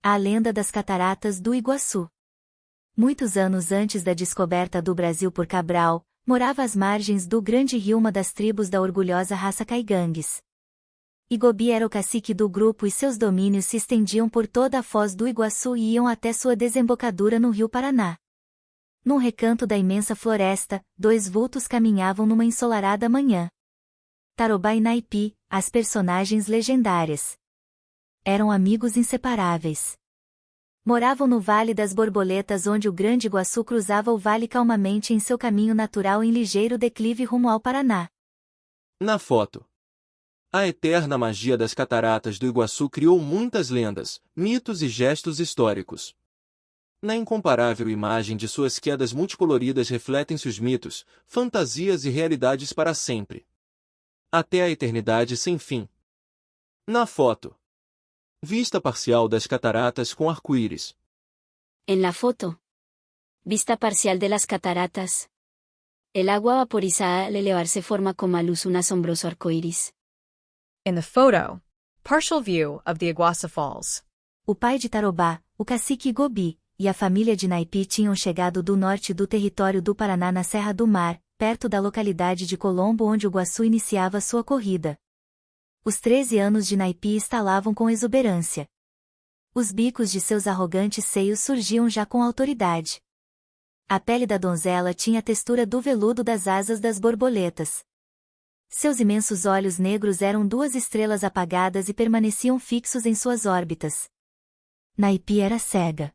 A lenda das Cataratas do Iguaçu. Muitos anos antes da descoberta do Brasil por Cabral, morava às margens do grande rio uma das tribos da orgulhosa raça Caigangues. Igobi era o cacique do grupo e seus domínios se estendiam por toda a foz do Iguaçu e iam até sua desembocadura no rio Paraná. Num recanto da imensa floresta, dois vultos caminhavam numa ensolarada manhã. Tarobá e Naipi, as personagens legendárias. Eram amigos inseparáveis. Moravam no Vale das Borboletas, onde o grande Iguaçu cruzava o vale calmamente em seu caminho natural em ligeiro declive rumo ao Paraná. Na foto. A eterna magia das cataratas do Iguaçu criou muitas lendas, mitos e gestos históricos. Na incomparável imagem de suas quedas multicoloridas refletem-se os mitos, fantasias e realidades para sempre. Até a eternidade sem fim. Na foto. Vista parcial das cataratas com arco-íris. En la foto. Vista parcial de las cataratas. El agua vaporizada al elevarse forma como a luz un asombroso arcoíris. In the photo, partial view of the Iguaçu Falls. O pai de Tarobá, o cacique Igobi, e a família de Naipi tinham chegado do norte do território do Paraná na Serra do Mar, perto da localidade de Colombo, onde o Iguaçu iniciava sua corrida. Os 13 anos de Naipi estalavam com exuberância. Os bicos de seus arrogantes seios surgiam já com autoridade. A pele da donzela tinha a textura do veludo das asas das borboletas. Seus imensos olhos negros eram duas estrelas apagadas e permaneciam fixos em suas órbitas. Naipi era cega.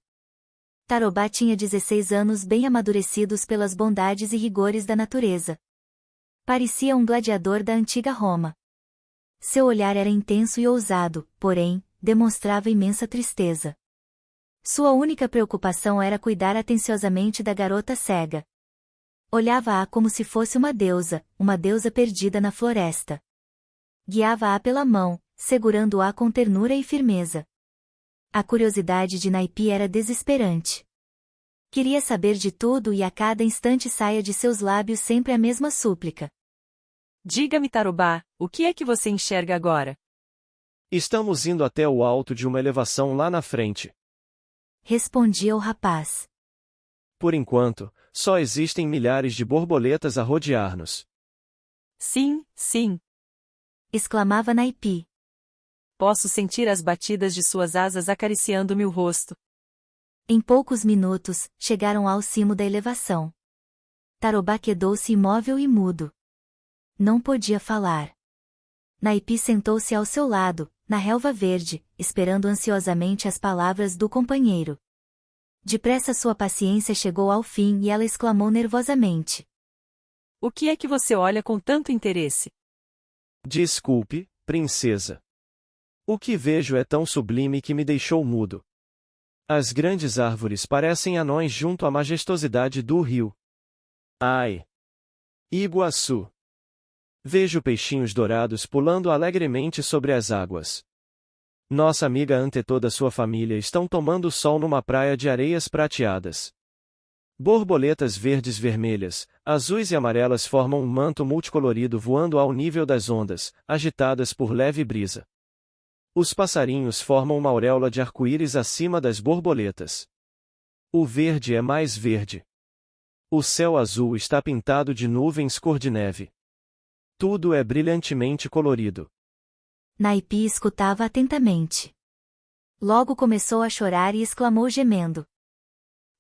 Tarobá tinha 16 anos bem amadurecidos pelas bondades e rigores da natureza. Parecia um gladiador da antiga Roma. Seu olhar era intenso e ousado, porém, demonstrava imensa tristeza. Sua única preocupação era cuidar atenciosamente da garota cega. Olhava-a como se fosse uma deusa perdida na floresta. Guiava-a pela mão, segurando-a com ternura e firmeza. A curiosidade de Naipi era desesperante. Queria saber de tudo e a cada instante saía de seus lábios sempre a mesma súplica. Diga-me, Tarobá, o que é que você enxerga agora? Estamos indo até o alto de uma elevação lá na frente. Respondia o rapaz. Por enquanto, só existem milhares de borboletas a rodear-nos. Sim, sim. Exclamava Naipi. Posso sentir as batidas de suas asas acariciando-me o rosto. Em poucos minutos, chegaram ao cimo da elevação. Tarobá quedou-se imóvel e mudo. Não podia falar. Naipi sentou-se ao seu lado, na relva verde, esperando ansiosamente as palavras do companheiro. Depressa sua paciência chegou ao fim e ela exclamou nervosamente. O que é que você olha com tanto interesse? Desculpe, princesa. O que vejo é tão sublime que me deixou mudo. As grandes árvores parecem anões junto à majestosidade do rio. Ai! Iguaçu! Vejo peixinhos dourados pulando alegremente sobre as águas. Nossa amiga ante toda sua família estão tomando sol numa praia de areias prateadas. Borboletas verdes, vermelhas, azuis e amarelas formam um manto multicolorido voando ao nível das ondas, agitadas por leve brisa. Os passarinhos formam uma auréola de arco-íris acima das borboletas. O verde é mais verde. O céu azul está pintado de nuvens cor de neve. Tudo é brilhantemente colorido. Naipi escutava atentamente. Logo começou a chorar e exclamou gemendo.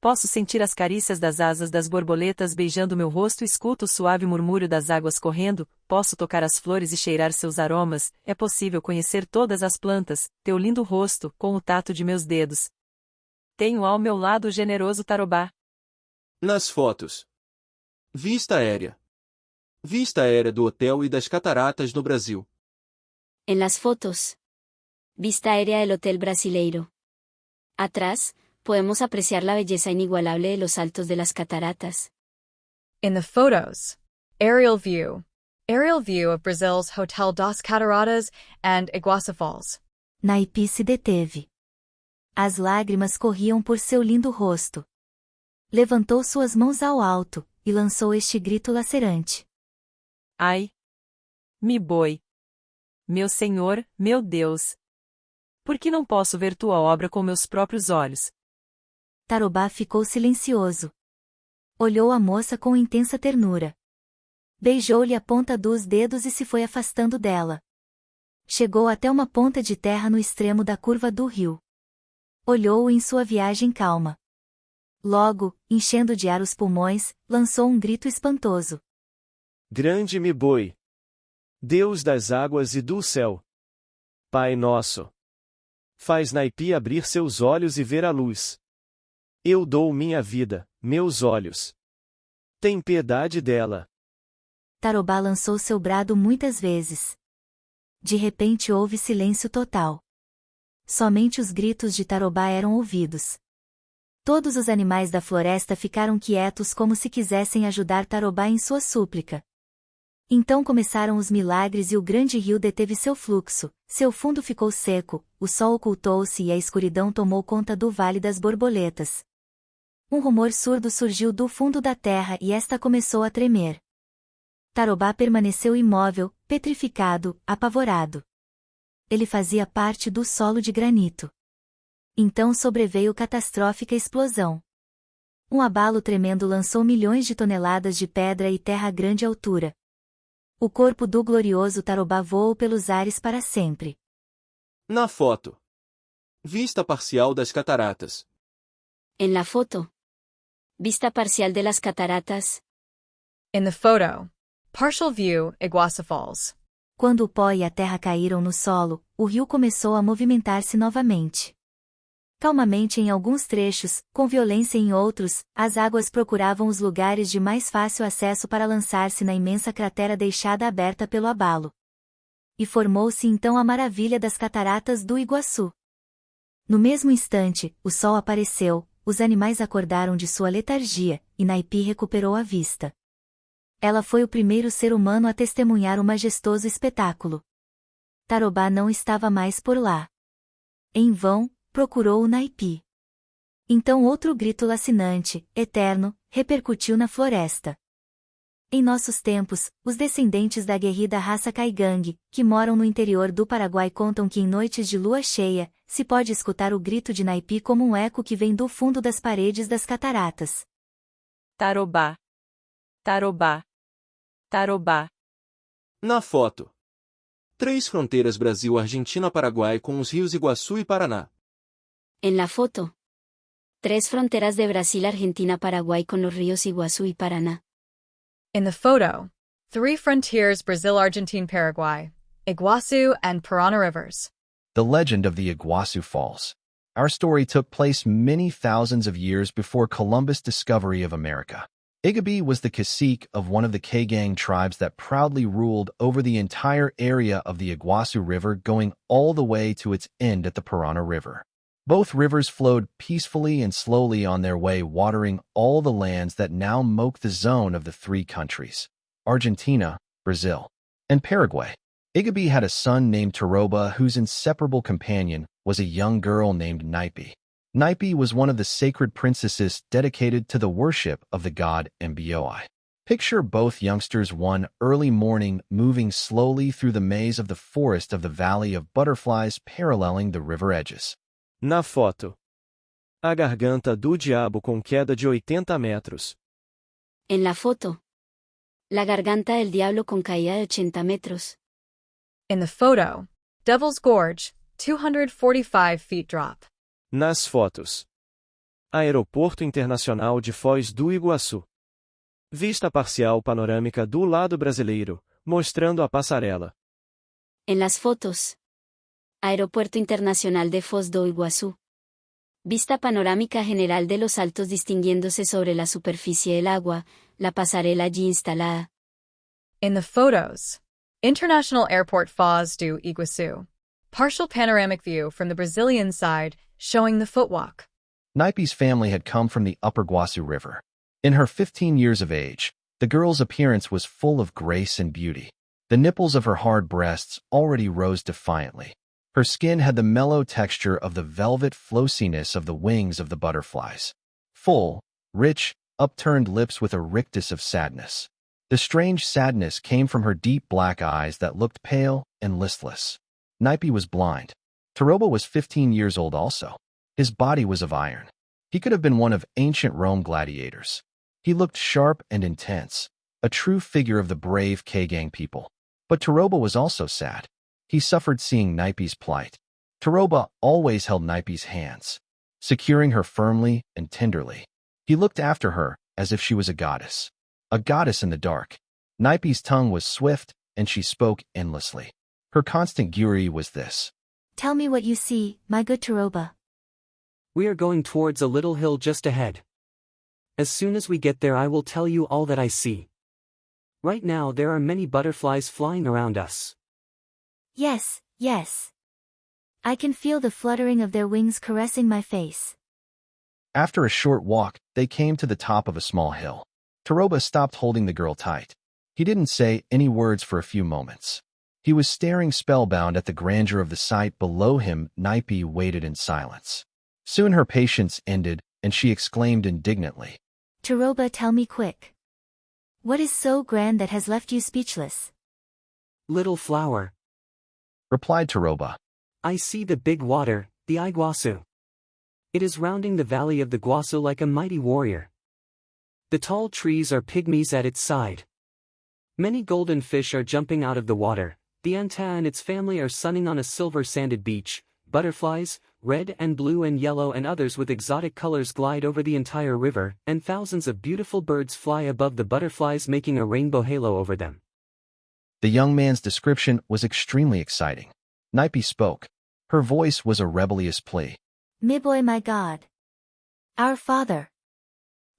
Posso sentir as carícias das asas das borboletas beijando meu rosto, escuto o suave murmúrio das águas correndo, posso tocar as flores e cheirar seus aromas, é possível conhecer todas as plantas, teu lindo rosto, com o tato de meus dedos. Tenho ao meu lado o generoso Tarobá. Nas fotos. Vista aérea. Vista aérea do hotel e das cataratas no Brasil. En las fotos. Vista aérea del Hotel Brasileiro. Atrás, podemos apreciar la belleza inigualable de los altos de las cataratas. In the photos, aerial view. Aerial view of Brazil's Hotel das Cataratas and Iguaçu Falls. Naipi se deteve. As lágrimas corriam por seu lindo rosto. Levantou suas mãos ao alto, e lançou este grito lacerante. Ai! Me boi! Meu Senhor, meu Deus! Por que não posso ver tua obra com meus próprios olhos? Tarobá ficou silencioso. Olhou a moça com intensa ternura. Beijou-lhe a ponta dos dedos e se foi afastando dela. Chegou até uma ponta de terra no extremo da curva do rio. Olhou-o em sua viagem calma. Logo, enchendo de ar os pulmões, lançou um grito espantoso. Grande Mi-boi! Deus das águas e do céu! Pai nosso! Faz Naipi abrir seus olhos e ver a luz. Eu dou minha vida, meus olhos. Tem piedade dela. Tarobá lançou seu brado muitas vezes. De repente houve silêncio total. Somente os gritos de Tarobá eram ouvidos. Todos os animais da floresta ficaram quietos como se quisessem ajudar Tarobá em sua súplica. Então começaram os milagres e o grande rio deteve seu fluxo, seu fundo ficou seco, o sol ocultou-se e a escuridão tomou conta do Vale das Borboletas. Um rumor surdo surgiu do fundo da terra e esta começou a tremer. Tarobá permaneceu imóvel, petrificado, apavorado. Ele fazia parte do solo de granito. Então sobreveio catastrófica explosão. Um abalo tremendo lançou milhões de toneladas de pedra e terra a grande altura. O corpo do glorioso Tarobá voou pelos ares para sempre. Na foto. Vista parcial das cataratas. En la foto. Vista parcial de las cataratas. In the photo. Partial view, Iguazu Falls. Quando o pó e a terra caíram no solo, o rio começou a movimentar-se novamente. Calmamente em alguns trechos, com violência em outros, as águas procuravam os lugares de mais fácil acesso para lançar-se na imensa cratera deixada aberta pelo abalo. E formou-se então a maravilha das cataratas do Iguaçu. No mesmo instante, o sol apareceu, os animais acordaram de sua letargia, e Naipi recuperou a vista. Ela foi o primeiro ser humano a testemunhar o majestoso espetáculo. Tarobá não estava mais por lá. Em vão, procurou o Naipi. Então outro grito lacinante, eterno, repercutiu na floresta. Em nossos tempos, os descendentes da aguerrida raça Caigangue, que moram no interior do Paraguai contam que em noites de lua cheia, se pode escutar o grito de Naipi como um eco que vem do fundo das paredes das cataratas. Tarobá. Tarobá. Tarobá. Na foto. 3 fronteiras Brasil-Argentina-Paraguai com os rios Iguaçu e Paraná. En la foto. 3 fronteras de Brasil, Argentina, Paraguay con los ríos Iguazú y Paraná. In the photo. 3 frontiers Brazil, Argentine, Paraguay. Iguazu and Parana rivers. The legend of the Iguazu Falls. Our story took place many thousands of years before Columbus' discovery of America. Igabee was the cacique of one of the Kaigang tribes that proudly ruled over the entire area of the Iguazu River, going all the way to its end at the Parana River. Both rivers flowed peacefully and slowly on their way, watering all the lands that now mock the zone of the 3 countries, Argentina, Brazil, and Paraguay. Igabee had a son named Taroba whose inseparable companion was a young girl named Naipi. Naipi was one of the sacred princesses dedicated to the worship of the god Mbioi. Picture both youngsters one early morning moving slowly through the maze of the forest of the Valley of Butterflies paralleling the river edges. Na foto. A garganta do diabo com queda de 80 metros. En la foto. La garganta del diablo con caída de 80 metros. In the photo. Devil's Gorge, 245 feet drop. Nas fotos. Aeroporto Internacional de Foz do Iguaçu. Vista parcial panorâmica do lado brasileiro, mostrando a passarela. En las fotos. Aeropuerto Internacional de Foz do Iguazú. Vista panorámica general de los altos distinguiéndose sobre la superficie del agua, la pasarela allí instalada. In the photos. International Airport Foz do Iguaçu. Partial panoramic view from the Brazilian side, showing the footwalk. Naipi's family had come from the Upper Iguaçu River. In her 15 years of age, the girl's appearance was full of grace and beauty. The nipples of her hard breasts already rose defiantly. Her skin had the mellow texture of the velvet flossiness of the wings of the butterflies. Full, rich, upturned lips with a rictus of sadness. The strange sadness came from her deep black eyes that looked pale and listless. Naipi was blind. Taroba was 15 years old also. His body was of iron. He could have been one of ancient Rome gladiators. He looked sharp and intense, a true figure of the brave Kagang people. But Taroba was also sad. He suffered seeing Nipe's plight. Taroba always held Nipe's hands, securing her firmly and tenderly. He looked after her as if she was a goddess in the dark. Nipe's tongue was swift, and she spoke endlessly. Her constant guri was this. Tell me what you see, my good Taroba. We are going towards a little hill just ahead. As soon as we get there I will tell you all that I see. Right now there are many butterflies flying around us. Yes, yes. I can feel the fluttering of their wings caressing my face. After a short walk, they came to the top of a small hill. Taroba stopped holding the girl tight. He didn't say any words for a few moments. He was staring spellbound at the grandeur of the sight below him. Nipe waited in silence. Soon her patience ended, and she exclaimed indignantly. Taroba, tell me quick. What is so grand that has left you speechless? Little flower, replied Taroba. I see the big water, the Iguazu. It is rounding the valley of the Guasu like a mighty warrior. The tall trees are pygmies at its side. Many golden fish are jumping out of the water. The anta and its family are sunning on a silver-sanded beach. Butterflies, red and blue and yellow and others with exotic colors glide over the entire river, and thousands of beautiful birds fly above the butterflies making a rainbow halo over them. The young man's description was extremely exciting. Nipe spoke. Her voice was a rebellious plea. Me boy, my God. Our Father.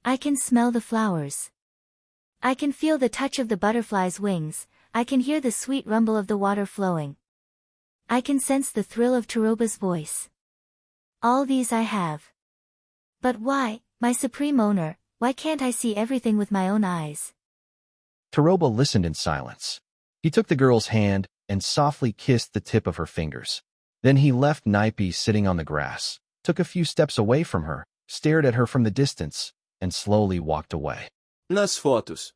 I can smell the flowers. I can feel the touch of the butterfly's wings. I can hear the sweet rumble of the water flowing. I can sense the thrill of Taroba's voice. All these I have. But why, my supreme owner, why can't I see everything with my own eyes? Taroba listened in silence. He took the girl's hand and softly kissed the tip of her fingers. Then he left Nipe sitting on the grass, took a few steps away from her, stared at her from the distance, and slowly walked away. Nas fotos.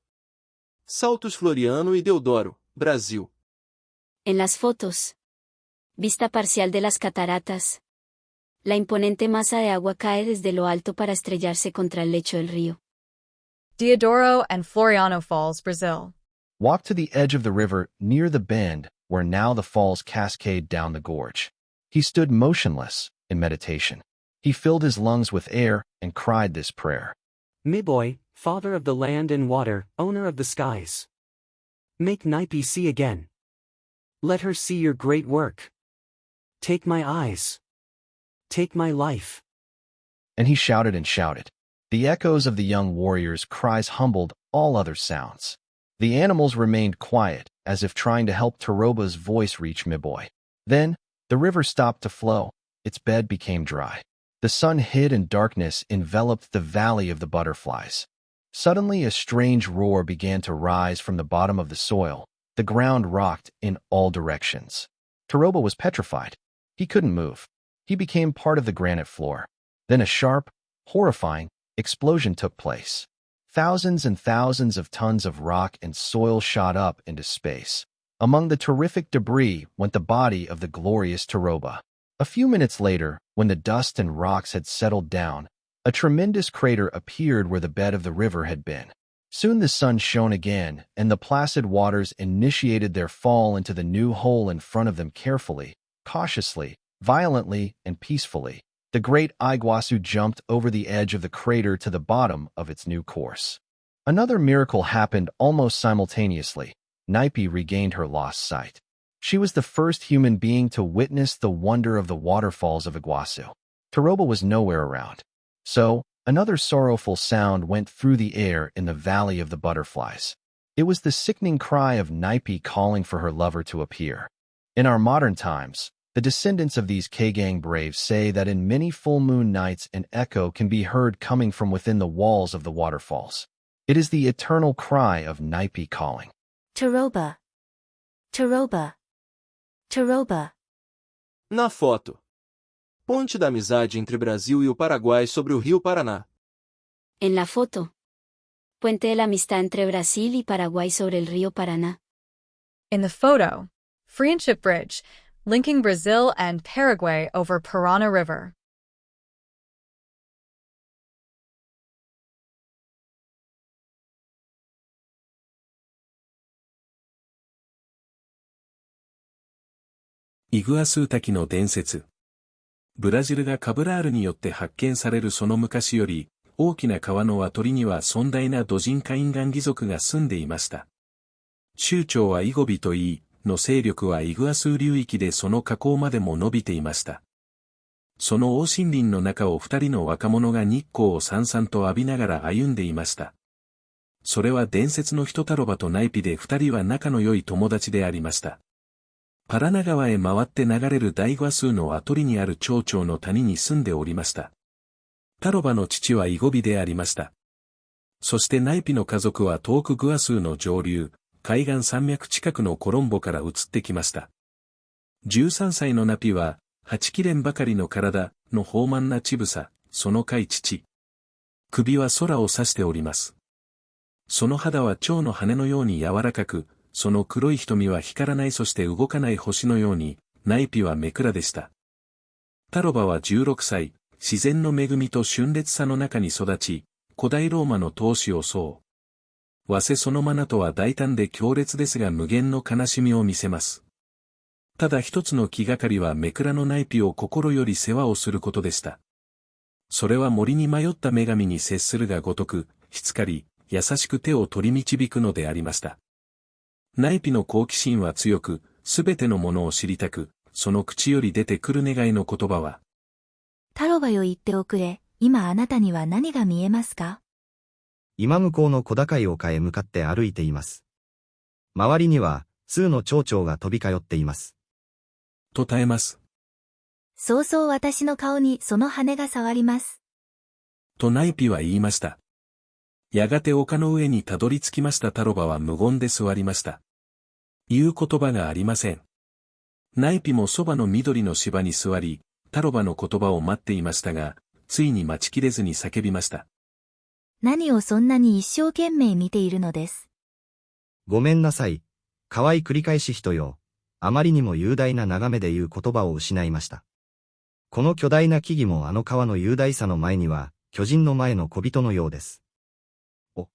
Saltos Floriano y Deodoro, Brasil. En las fotos. Vista parcial de las cataratas. La imponente masa de agua cae desde lo alto para estrellarse contra el lecho del río. Deodoro and Floriano Falls, Brazil. Walk to the edge of the river near the bend where now the falls cascade down the gorge. He stood motionless in meditation. He filled his lungs with air and cried this prayer. Miboy, Father of the land and water, owner of the skies. Make Nipe see again. Let her see your great work. Take my eyes. Take my life. And he shouted and shouted. The echoes of the young warrior's cries humbled all other sounds. The animals remained quiet, as if trying to help Taroba's voice reach Miboy. Then, the river stopped to flow. Its bed became dry. The sun hid and darkness enveloped the valley of the butterflies. Suddenly a strange roar began to rise from the bottom of the soil. The ground rocked in all directions. Taroba was petrified. He couldn't move. He became part of the granite floor. Then a sharp, horrifying explosion took place. Thousands and thousands of tons of rock and soil shot up into space. Among the terrific debris went the body of the glorious Taroba. A few minutes later, when the dust and rocks had settled down, a tremendous crater appeared where the bed of the river had been. Soon the sun shone again, and the placid waters initiated their fall into the new hole in front of them carefully, cautiously, violently, and peacefully. The great Iguazu jumped over the edge of the crater to the bottom of its new course. Another miracle happened almost simultaneously. Nipe regained her lost sight. She was the first human being to witness the wonder of the waterfalls of Iguazu. Taroba was nowhere around. So, another sorrowful sound went through the air in the Valley of the Butterflies. It was the sickening cry of Nipe calling for her lover to appear. In our modern times, the descendants of these Kagang braves say that in many full moon nights an echo can be heard coming from within the walls of the waterfalls. It is the eternal cry of Nipe calling. Taroba. Taroba. Taroba. Na foto. Ponte da amizade entre Brasil e o Paraguai sobre o Rio Paraná. En la foto. Puente de la amistad entre Brasil y Paraguay sobre el río Paraná. In the photo. Friendship Bridge, linking Brazil and Paraguay over Parana River.イグアスー滝の伝説。ブラジルがカブラールによって発見されるその昔より、大きな川のほとりには壮大なドジンカインガンギ族が住んでいました。酋長はイゴビといい、の勢力はイグアスー流域でその河口までも伸びていました。その大森林の中を二人の若者が日光をさんさんと浴びながら歩んでいました。それは伝説の人タロバとナイピで二人は仲の良い友達でありました。パラナ川へ回って流れる大グアスーの跡りにある町長の谷に住んでおりました。タロバの父はイゴビでありました。そしてナイピの家族は遠くグアスーの上流、海岸山脈近くのコロンボから移ってきました。13歳のナピは、8切れんばかりの体の豊満な乳房、その甲斐父。首は空を指しております。その肌は蝶の羽のように柔らかく、その黒い瞳は光らないそして動かない星のように、ナイピは目くらでした。タロバは16歳、自然の恵みと峻烈さの中に育ち、古代ローマの闘志をそう。和瀬そのマナとは大胆で強烈ですが無限の悲しみを見せます。ただ一つの気がかりは目くらのナイピを心より世話をすることでした。それは森に迷った女神に接するがごとく、しつかり、優しく手を取り導くのでありました。ナイピの好奇心は強く、すべてのものを知りたく、その口より出てくる願いの言葉は。タロバよ言っておくれ、今あなたには何が見えますか？今向こうの小高い丘へ向かって歩いています。周りには、数の町長が飛び交っています。と耐えます。そうそう私の顔にその羽が触ります。とナイピは言いました。やがて丘の上にたどり着きましたタロバは無言で座りました。言う言葉がありません。ナイピもそばの緑の芝に座り、タロバの言葉を待っていましたが、ついに待ちきれずに叫びました。何をそんなに一生懸命見ているのです。ごめんなさい。河合繰り返し人よ。あまりにも雄大な眺めで言う言葉を失いました。この巨大な木々もあの川の雄大さの前には、巨人の前の小人のようです。お。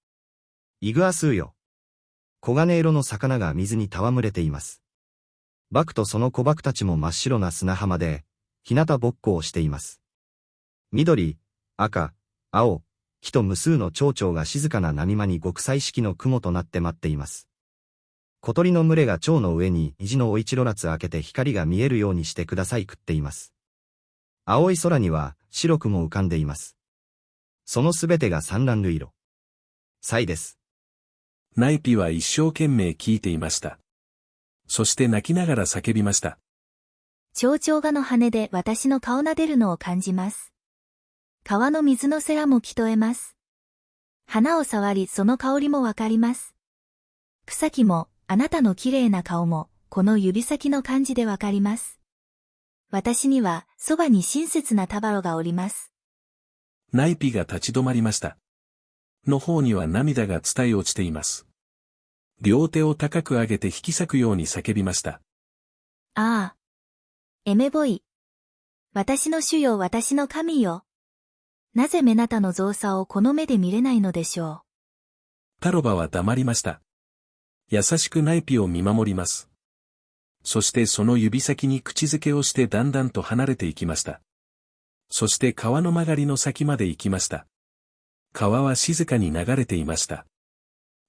イグアスーよ。黄金色の魚が水に戯れています。バクとその小バクたちも真っ白な砂浜で、日向ぼっこをしています。緑、赤、青、木と無数の蝶々が静かな波間に極彩色の雲となって待っています。小鳥の群れが蝶の上に虹のお一路列開けて光が見えるようにしてください食っています。青い空には白くも浮かんでいます。そのすべてが産卵類色。サイです。ナイピは一生懸命聞いていました。そして泣きながら叫びました。蝶々がの羽で私の顔撫でるのを感じます。川の水のセラも聞こえます。花を触りその香りもわかります。草木も、あなたの綺麗な顔も、この指先の感じでわかります。私には、そばに親切なタバロがおります。ナイピが立ち止まりました。の方には涙が伝え落ちています。両手を高く上げて引き裂くように叫びました。ああ。エメボイ。私の主よ私の神よ。なぜ目なたの造作をこの目で見れないのでしょう。タロバは黙りました。優しくナイピを見守ります。そしてその指先に口づけをしてだんだんと離れていきました。そして川の曲がりの先まで行きました。川は静かに流れていました。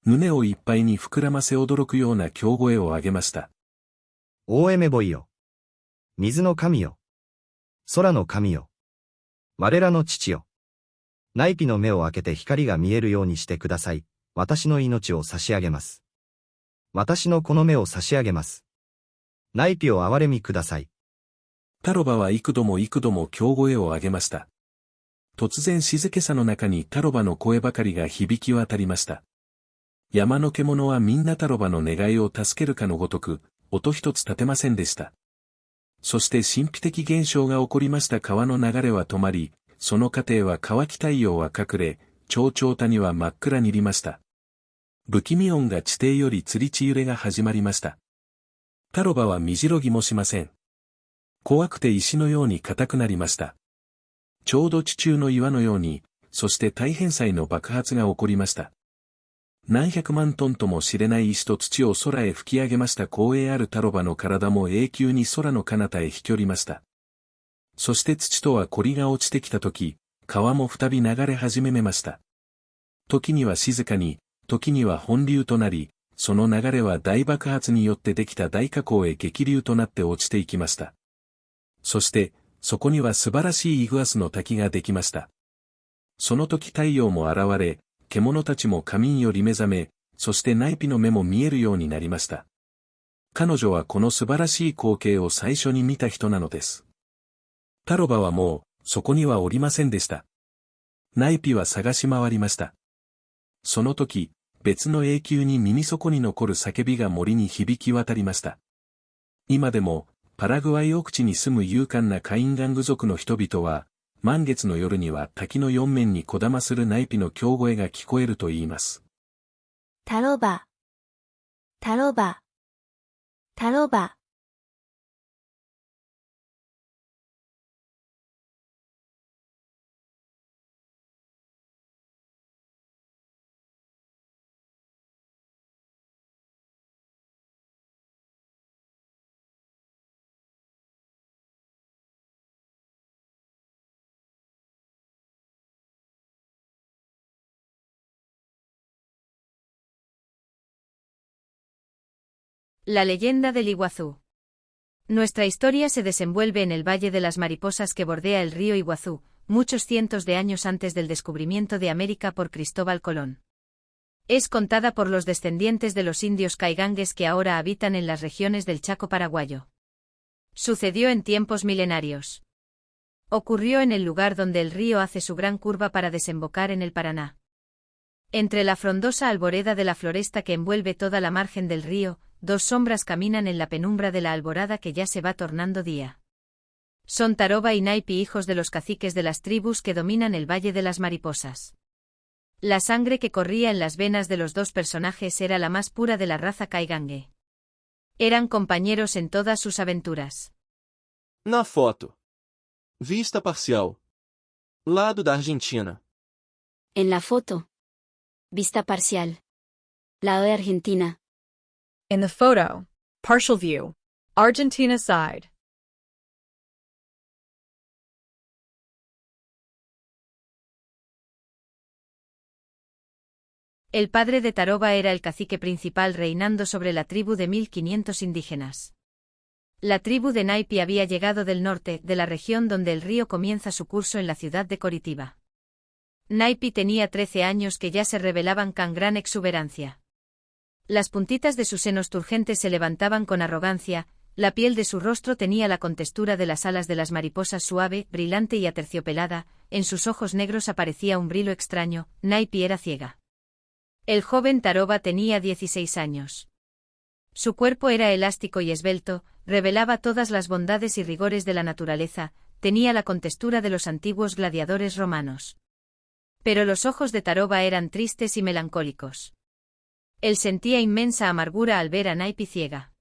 胸をいっぱいに膨らませ驚くような狂声を上げました。大エメボイよ。水の神よ。空の神よ。我らの父よ。ナイピの目を開けて光が見えるようにしてください。私の命を差し上げます。私のこの目を差し上げます。ナイピを憐れみください。タロバは幾度も幾度も狂声を上げました。突然静けさの中にタロバの声ばかりが響き渡りました。山の獣はみんなタロバの願いを助けるかのごとく、音一つ立てませんでした。そして神秘的現象が起こりました川の流れは止まり、その過程は乾き太陽は隠れ、蝶々谷は真っ暗に入りました。不気味音が地底より釣り地揺れが始まりました。タロバは身じろぎもしません。怖くて石のように硬くなりました。ちょうど地中の岩のように、そして大変細の爆発が起こりました。何百万トンとも知れない石と土を空へ吹き上げました。光栄あるタロバの体も永久に空の彼方へ飛距離ました。そして土とは氷が落ちてきたとき、川も再び流れ始めました。時には静かに、時には本流となり、その流れは大爆発によってできた大火口へ激流となって落ちていきました。そして、そこには素晴らしいイグアスの滝ができました。その時太陽も現れ、獣たちも仮眠より目覚め、そしてナイピの目も見えるようになりました。彼女はこの素晴らしい光景を最初に見た人なのです。タロバはもう、そこにはおりませんでした。ナイピは探し回りました。その時、別の永久に耳底に残る叫びが森に響き渡りました。今でも、パラグアイ奥地に住む勇敢なカインガング族の人々は、満月の夜には滝の四面にこだまするナイピの叫声が聞こえると言います。タロバ。タロバ。タロバ。La leyenda del Iguazú. Nuestra historia se desenvuelve en el Valle de las Mariposas que bordea el río Iguazú, muchos cientos de años antes del descubrimiento de América por Cristóbal Colón. Es contada por los descendientes de los indios caigangues que ahora habitan en las regiones del Chaco paraguayo. Sucedió en tiempos milenarios. Ocurrió en el lugar donde el río hace su gran curva para desembocar en el Paraná. Entre la frondosa alboreda de la floresta que envuelve toda la margen del río, dos sombras caminan en la penumbra de la alborada que ya se va tornando día. Son Taroba y Naipi, hijos de los caciques de las tribus que dominan el Valle de las Mariposas. La sangre que corría en las venas de los dos personajes era la más pura de la raza caigangue. Eran compañeros en todas sus aventuras. Na foto. Vista parcial. Lado da Argentina. En la foto. Vista parcial. Lado de Argentina. In the photo, partial view, Argentina side. El padre de Taroba era el cacique principal reinando sobre la tribu de 1500 indígenas. La tribu de Naipi había llegado del norte, de la región donde el río comienza su curso en la ciudad de Coritiba. Naipi tenía 13 años que ya se revelaban con gran exuberancia. Las puntitas de sus senos turgentes se levantaban con arrogancia, la piel de su rostro tenía la contextura de las alas de las mariposas suave, brillante y aterciopelada, en sus ojos negros aparecía un brillo extraño. Naipi era ciega. El joven Taroba tenía 16 años. Su cuerpo era elástico y esbelto, revelaba todas las bondades y rigores de la naturaleza, tenía la contextura de los antiguos gladiadores romanos. Pero los ojos de Taroba eran tristes y melancólicos. Él sentía inmensa amargura al ver a Naipi ciega.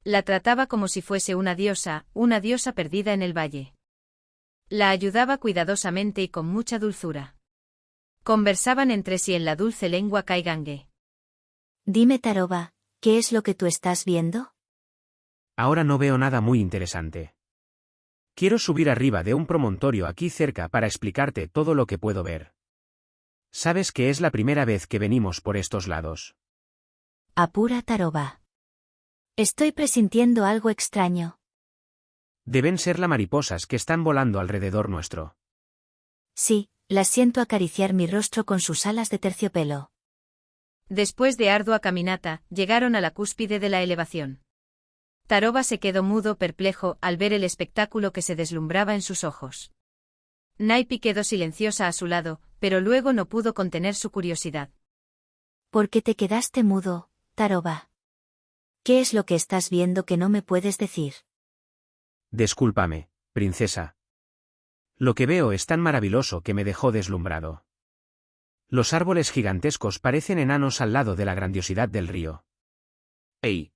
La trataba como si fuese una diosa perdida en el valle. La ayudaba cuidadosamente y con mucha dulzura. Conversaban entre sí en la dulce lengua caigangue. Dime, Taroba, ¿qué es lo que tú estás viendo? Ahora no veo nada muy interesante. Quiero subir arriba de un promontorio aquí cerca para explicarte todo lo que puedo ver. Sabes que es la primera vez que venimos por estos lados. Apura, Taroba. Estoy presintiendo algo extraño. Deben ser las mariposas que están volando alrededor nuestro. Sí, las siento acariciar mi rostro con sus alas de terciopelo. Después de ardua caminata, llegaron a la cúspide de la elevación. Taroba se quedó mudo, perplejo, al ver el espectáculo que se deslumbraba en sus ojos. Naipi quedó silenciosa a su lado, pero luego no pudo contener su curiosidad. ¿Por qué te quedaste mudo, Taroba? ¿Qué es lo que estás viendo que no me puedes decir? Discúlpame, princesa. Lo que veo es tan maravilloso que me dejó deslumbrado. Los árboles gigantescos parecen enanos al lado de la grandiosidad del río. ¡Ey!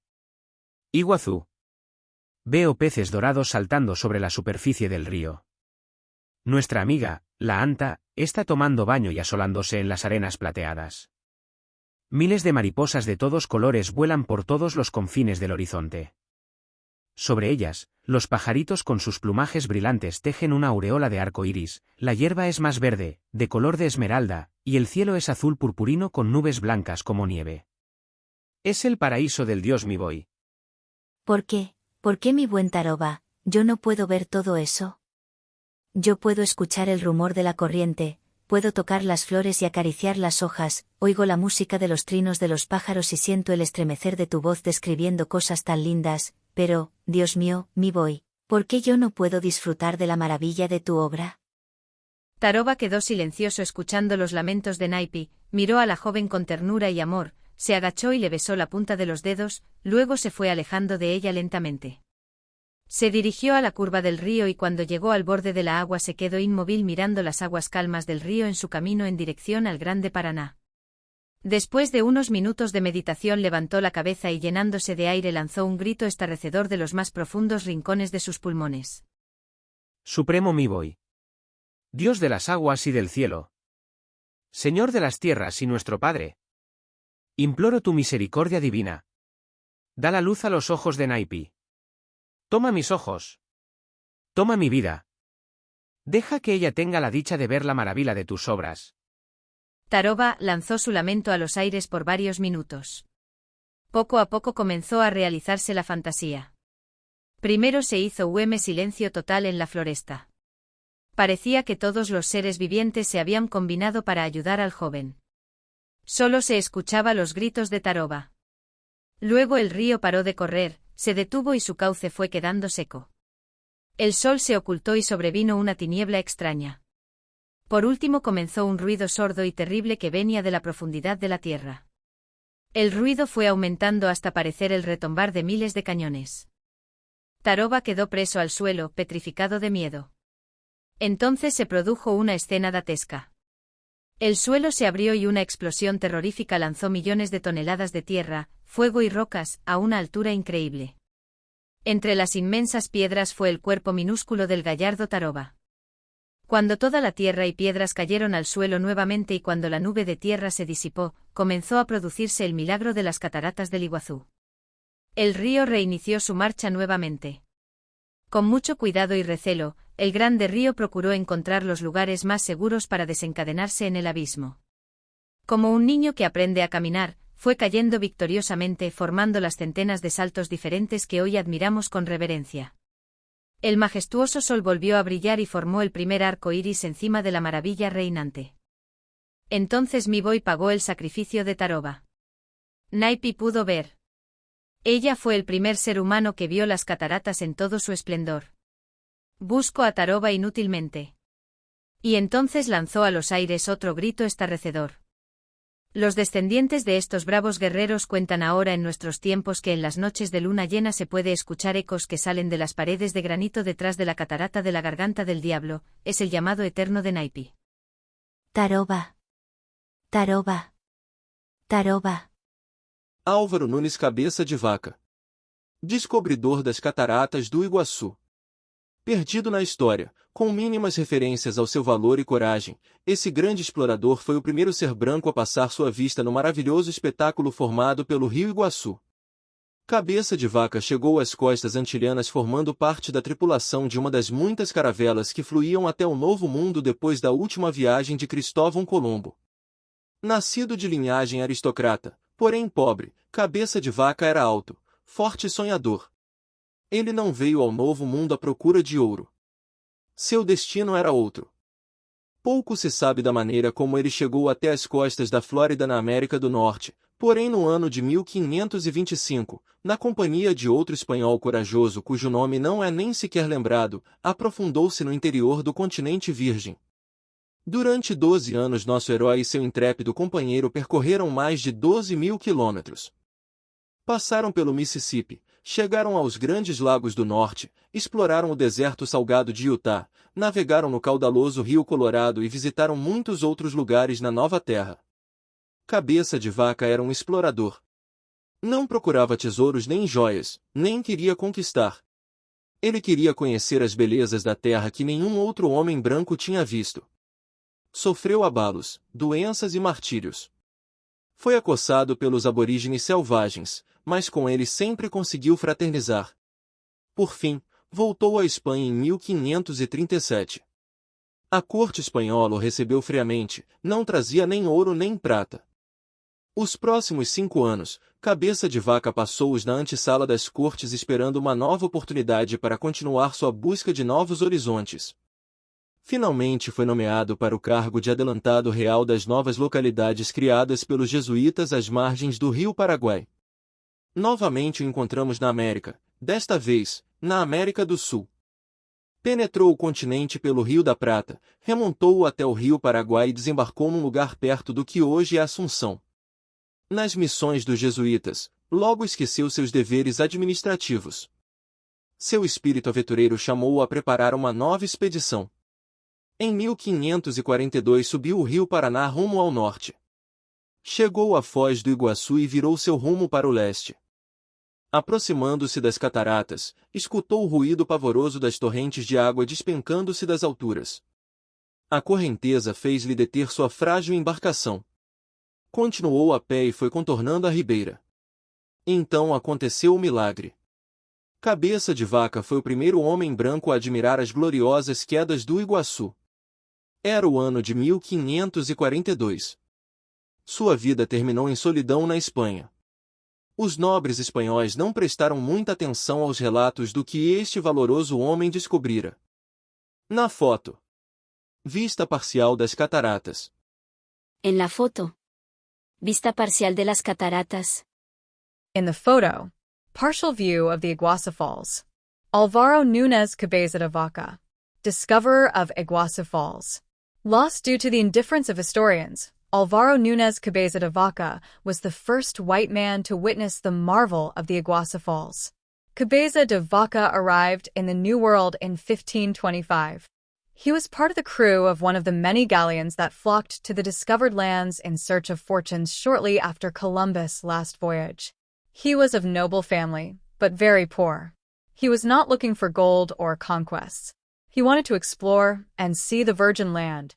Iguazú. Veo peces dorados saltando sobre la superficie del río. Nuestra amiga, la anta, está tomando baño y asolándose en las arenas plateadas. Miles de mariposas de todos colores vuelan por todos los confines del horizonte. Sobre ellas, los pajaritos con sus plumajes brillantes tejen una aureola de arco iris, la hierba es más verde, de color de esmeralda, y el cielo es azul purpurino con nubes blancas como nieve. Es el paraíso del dios Miboy. ¿Por qué? ¿Por qué, mi buen Taroba, yo no puedo ver todo eso? Yo puedo escuchar el rumor de la corriente, puedo tocar las flores y acariciar las hojas, oigo la música de los trinos de los pájaros y siento el estremecer de tu voz describiendo cosas tan lindas, pero, Dios mío, Miboy, ¿por qué yo no puedo disfrutar de la maravilla de tu obra? Taroba quedó silencioso escuchando los lamentos de Naipi, miró a la joven con ternura y amor, se agachó y le besó la punta de los dedos, luego se fue alejando de ella lentamente. Se dirigió a la curva del río y cuando llegó al borde de la agua se quedó inmóvil mirando las aguas calmas del río en su camino en dirección al Grande Paraná. Después de unos minutos de meditación levantó la cabeza y llenándose de aire lanzó un grito estarrecedor de los más profundos rincones de sus pulmones. Supremo Miboy. Dios de las aguas y del cielo. Señor de las tierras y nuestro Padre. Imploro tu misericordia divina. Da la luz a los ojos de Naipi. Toma mis ojos. Toma mi vida. Deja que ella tenga la dicha de ver la maravilla de tus obras. Taroba lanzó su lamento a los aires por varios minutos. Poco a poco comenzó a realizarse la fantasía. Primero se hizo silencio total en la floresta. Parecía que todos los seres vivientes se habían combinado para ayudar al joven. Solo se escuchaba los gritos de Taroba. Luego el río paró de correr, se detuvo y su cauce fue quedando seco. El sol se ocultó y sobrevino una tiniebla extraña. Por último comenzó un ruido sordo y terrible que venía de la profundidad de la tierra. El ruido fue aumentando hasta parecer el retumbar de miles de cañones. Taroba quedó preso al suelo, petrificado de miedo. Entonces se produjo una escena dantesca. El suelo se abrió y una explosión terrorífica lanzó millones de toneladas de tierra, fuego y rocas, a una altura increíble. Entre las inmensas piedras fue el cuerpo minúsculo del gallardo Taroba. Cuando toda la tierra y piedras cayeron al suelo nuevamente y cuando la nube de tierra se disipó, comenzó a producirse el milagro de las cataratas del Iguazú. El río reinició su marcha nuevamente. Con mucho cuidado y recelo, el grande río procuró encontrar los lugares más seguros para desencadenarse en el abismo. Como un niño que aprende a caminar, fue cayendo victoriosamente formando las centenas de saltos diferentes que hoy admiramos con reverencia. El majestuoso sol volvió a brillar y formó el primer arco iris encima de la maravilla reinante. Entonces Miboy pagó el sacrificio de Taroba. Naipi pudo ver. Ella fue el primer ser humano que vio las cataratas en todo su esplendor. Buscó a Taroba inútilmente. Y entonces lanzó a los aires otro grito estarrecedor. Los descendientes de estos bravos guerreros cuentan ahora en nuestros tiempos que en las noches de luna llena se puede escuchar ecos que salen de las paredes de granito detrás de la catarata de la garganta del diablo, es el llamado eterno de Naipi. Taroba. Taroba. Taroba. Álvaro Nunes Cabeça de Vaca. Descobridor das cataratas do Iguaçu. Perdido na história, com mínimas referências ao seu valor e coragem, esse grande explorador foi o primeiro ser branco a passar sua vista no maravilhoso espetáculo formado pelo Rio Iguaçu. Cabeça de Vaca chegou às costas antilhanas formando parte da tripulação de uma das muitas caravelas que fluíam até o Novo Mundo depois da última viagem de Cristóvão Colombo. Nascido de linhagem aristocrata, porém pobre, Cabeça de Vaca era alto, forte e sonhador. Ele não veio ao Novo Mundo à procura de ouro. Seu destino era outro. Pouco se sabe da maneira como ele chegou até as costas da Flórida na América do Norte, porém no ano de 1525, na companhia de outro espanhol corajoso cujo nome não é nem sequer lembrado, aprofundou-se no interior do continente virgem. Durante 12 anos nosso herói e seu intrépido companheiro percorreram mais de 12.000 quilômetros. Passaram pelo Mississippi, chegaram aos grandes lagos do norte, exploraram o deserto salgado de Utah, navegaram no caudaloso rio Colorado e visitaram muitos outros lugares na Nova Terra. Cabeça de Vaca era um explorador. Não procurava tesouros nem joias, nem queria conquistar. Ele queria conhecer as belezas da terra que nenhum outro homem branco tinha visto. Sofreu abalos, doenças e martírios. Foi acossado pelos aborígenes selvagens, mas com eles sempre conseguiu fraternizar. Por fim, voltou à Espanha em 1537. A corte espanhola o recebeu friamente, não trazia nem ouro nem prata. Os próximos 5 anos, Cabeça de Vaca passou-os na antessala das cortes esperando uma nova oportunidade para continuar sua busca de novos horizontes. Finalmente foi nomeado para o cargo de adelantado real das novas localidades criadas pelos jesuítas às margens do rio Paraguai. Novamente o encontramos na América, desta vez, na América do Sul. Penetrou o continente pelo Rio da Prata, remontou-o até o rio Paraguai e desembarcou num lugar perto do que hoje é Assunção. Nas missões dos jesuítas, logo esqueceu seus deveres administrativos. Seu espírito aventureiro chamou-o a preparar uma nova expedição. Em 1542 subiu o rio Paraná rumo ao norte. Chegou à Foz do Iguaçu e virou seu rumo para o leste. Aproximando-se das cataratas, escutou o ruído pavoroso das torrentes de água despencando-se das alturas. A correnteza fez-lhe deter sua frágil embarcação. Continuou a pé e foi contornando a ribeira. Então aconteceu o milagre. Cabeça de Vaca foi o primeiro homem branco a admirar as gloriosas quedas do Iguaçu. Era o ano de 1542. Sua vida terminou em solidão na Espanha. Os nobres espanhóis não prestaram muita atenção aos relatos do que este valoroso homem descobrira. Na foto. Vista parcial das cataratas. En la foto. Vista parcial de las cataratas. In the photo, partial view of the Iguazu Falls. Alvaro Núñez Cabeza de Vaca, discoverer of Iguazu Falls. Lost due to the indifference of historians, Alvaro Núñez Cabeza de Vaca was the first white man to witness the marvel of the Iguazu Falls. Cabeza de Vaca arrived in the New World in 1525. He was part of the crew of one of the many galleons that flocked to the discovered lands in search of fortunes shortly after Columbus' last voyage. He was of noble family, but very poor. He was not looking for gold or conquests. He wanted to explore and see the virgin land.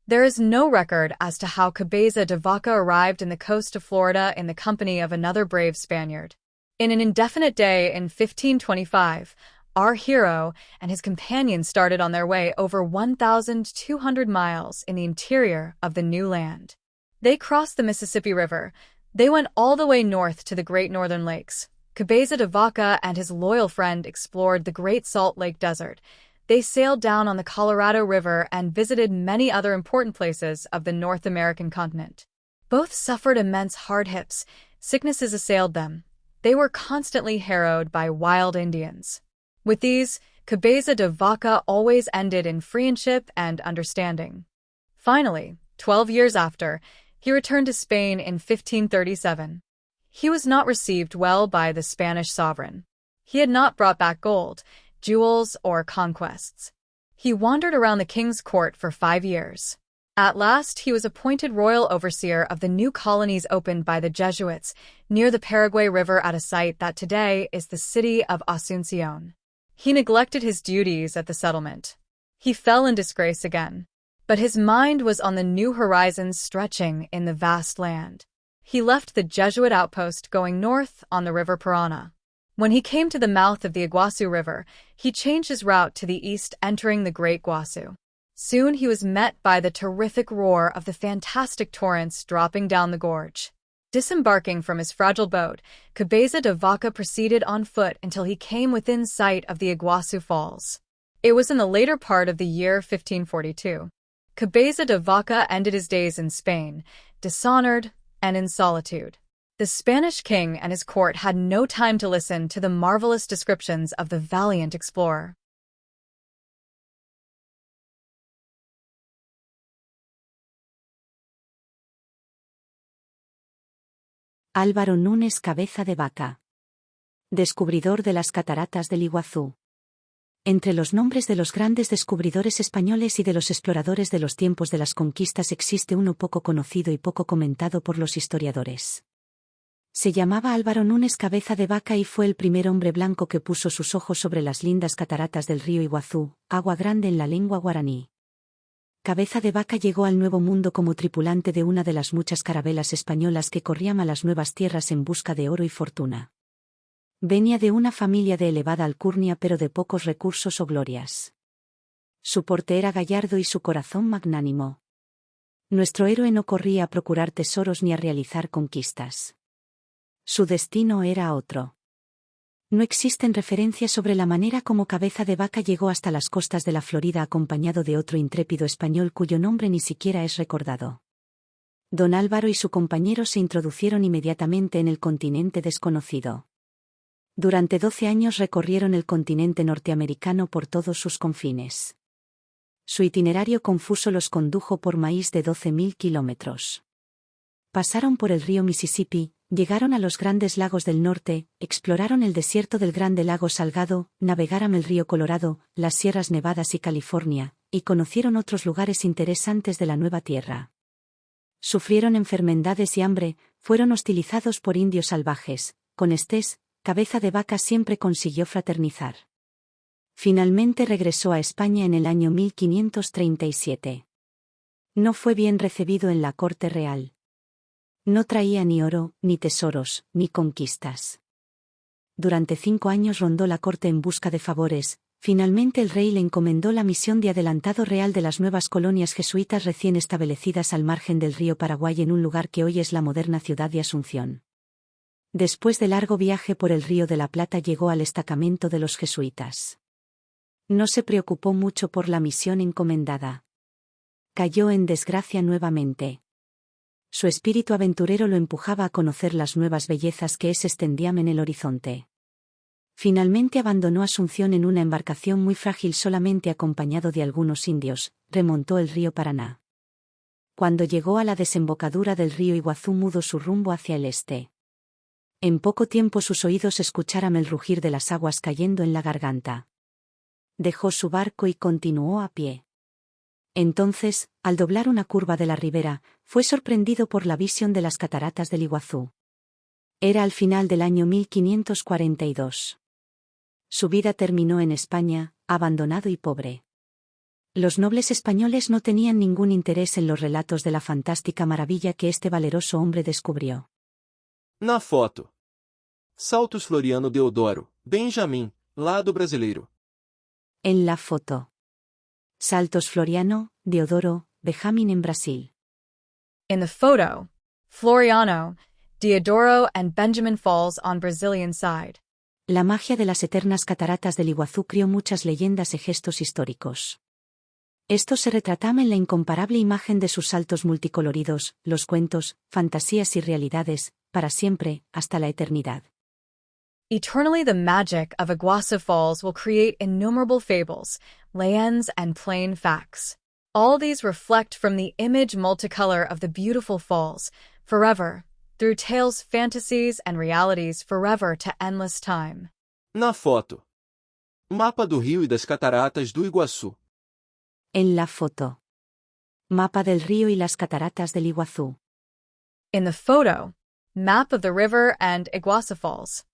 There is no record as to how Cabeza de Vaca arrived in the coast of Florida in the company of another brave Spaniard. In an indefinite day in 1525, our hero and his companions started on their way over 1,200 miles in the interior of the new land. They crossed the Mississippi River. They went all the way north to the Great Northern Lakes. Cabeza de Vaca and his loyal friend explored the Great Salt Lake Desert. They sailed down on the Colorado River and visited many other important places of the North American continent. Both suffered immense hardships. Sicknesses assailed them. They were constantly harrowed by wild Indians. With these, Cabeza de Vaca always ended in friendship and understanding. Finally, 12 years after, he returned to Spain in 1537. He was not received well by the Spanish sovereign. He had not brought back gold, jewels, or conquests. He wandered around the king's court for 5 years. At last, he was appointed royal overseer of the new colonies opened by the Jesuits near the Paraguay River at a site that today is the city of Asunción. He neglected his duties at the settlement. He fell in disgrace again. But his mind was on the new horizons stretching in the vast land. He left the Jesuit outpost going north on the River Parana. When he came to the mouth of the Iguazu River, he changed his route to the east, entering the Great Iguazu. Soon he was met by the terrific roar of the fantastic torrents dropping down the gorge. Disembarking from his fragile boat, Cabeza de Vaca proceeded on foot until he came within sight of the Iguazu Falls. It was in the later part of the year 1542. Cabeza de Vaca ended his days in Spain, dishonored and in solitude. The Spanish king and his court had no time to listen to the marvelous descriptions of the valiant explorer. Álvaro Núñez Cabeza de Vaca. Descubridor de las cataratas del Iguazú. Entre los nombres de los grandes descubridores españoles y de los exploradores de los tiempos de las conquistas existe uno poco conocido y poco comentado por los historiadores. Se llamaba Álvaro Núñez Cabeza de Vaca y fue el primer hombre blanco que puso sus ojos sobre las lindas cataratas del río Iguazú, agua grande en la lengua guaraní. Cabeza de Vaca llegó al Nuevo Mundo como tripulante de una de las muchas carabelas españolas que corrían a las nuevas tierras en busca de oro y fortuna. Venía de una familia de elevada alcurnia pero de pocos recursos o glorias. Su porte era gallardo y su corazón magnánimo. Nuestro héroe no corría a procurar tesoros ni a realizar conquistas. Su destino era otro. No existen referencias sobre la manera como Cabeza de Vaca llegó hasta las costas de la Florida acompañado de otro intrépido español cuyo nombre ni siquiera es recordado. Don Álvaro y su compañero se introducieron inmediatamente en el continente desconocido. Durante 12 años recorrieron el continente norteamericano por todos sus confines. Su itinerario confuso los condujo por maíz de 12.000 kilómetros. Pasaron por el río Mississippi, llegaron a los grandes lagos del norte, exploraron el desierto del Grande Lago Salgado, navegaron el río Colorado, las Sierras Nevadas y California, y conocieron otros lugares interesantes de la Nueva Tierra. Sufrieron enfermedades y hambre, fueron hostilizados por indios salvajes, con estés, Cabeza de Vaca siempre consiguió fraternizar. Finalmente regresó a España en el año 1537. No fue bien recibido en la corte real. No traía ni oro, ni tesoros, ni conquistas. Durante 5 años rondó la corte en busca de favores, finalmente el rey le encomendó la misión de adelantado real de las nuevas colonias jesuitas recién establecidas al margen del río Paraguay en un lugar que hoy es la moderna ciudad de Asunción. Después de largo viaje por el río de la Plata llegó al destacamento de los jesuitas. No se preocupó mucho por la misión encomendada. Cayó en desgracia nuevamente. Su espíritu aventurero lo empujaba a conocer las nuevas bellezas que se extendían en el horizonte. Finalmente abandonó Asunción en una embarcación muy frágil solamente acompañado de algunos indios, remontó el río Paraná. Cuando llegó a la desembocadura del río Iguazú mudó su rumbo hacia el este. En poco tiempo sus oídos escucharon el rugir de las aguas cayendo en la garganta. Dejó su barco y continuó a pie. Entonces, al doblar una curva de la ribera, fue sorprendido por la visión de las cataratas del Iguazú. Era al final del año 1542. Su vida terminó en España, abandonado y pobre. Los nobles españoles no tenían ningún interés en los relatos de la fantástica maravilla que este valeroso hombre descubrió. Na foto. Saltos Floriano Deodoro, Benjamin, lado brasileiro. En la foto. Saltos Floriano, Deodoro, Benjamin en Brasil. In the photo, Floriano, Deodoro and Benjamin Falls on Brazilian side. La magia de las eternas cataratas del Iguazú crió muchas leyendas y gestos históricos. Estos se retrataban en la incomparable imagen de sus saltos multicoloridos, los cuentos, fantasías y realidades, para siempre, hasta la eternidad. Eternally the magic of Iguazu Falls will create innumerable fables, legends and plain facts. All these reflect from the image multicolor of the beautiful falls, forever, through tales, fantasies and realities forever to endless time. Na foto. Mapa do rio e das cataratas do Iguaçu. En la foto. Mapa del río y las cataratas del Iguazú. In the photo, map of the river and Iguazu Falls.